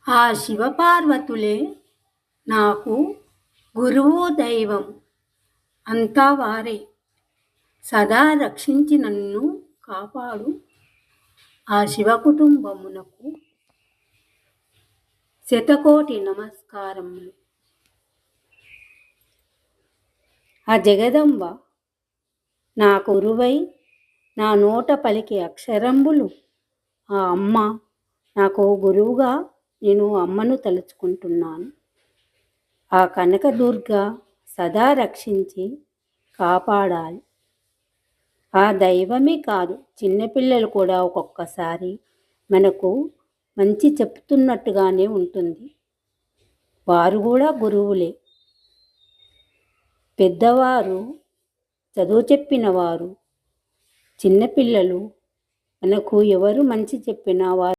ఆ శివపార్వతులే నాకు గురువు దైవం అంతా వారే. సదా రక్షించి నన్ను కాపాడు ఆ శివకుటుంబమునకు శతకోటి నమస్కారములు. ఆ జగదంబ నా గురువై నా నోట పలికే అక్షరంబులు ఆ అమ్మ నాకు గురువుగా నేను అమ్మను తలుచుకుంటున్నాను. ఆ కనకదుర్గ సదా రక్షించి కాపాడాలి. ఆ దైవమే కాదు, చిన్నపిల్లలు కూడా ఒక్కొక్కసారి మనకు మంచి చెప్తున్నట్టుగానే ఉంటుంది. వారు కూడా గురువులే. పెద్దవారు, చదువు చెప్పిన వారు, చిన్నపిల్లలు మనకు ఎవరు మంచి చెప్పినా వారు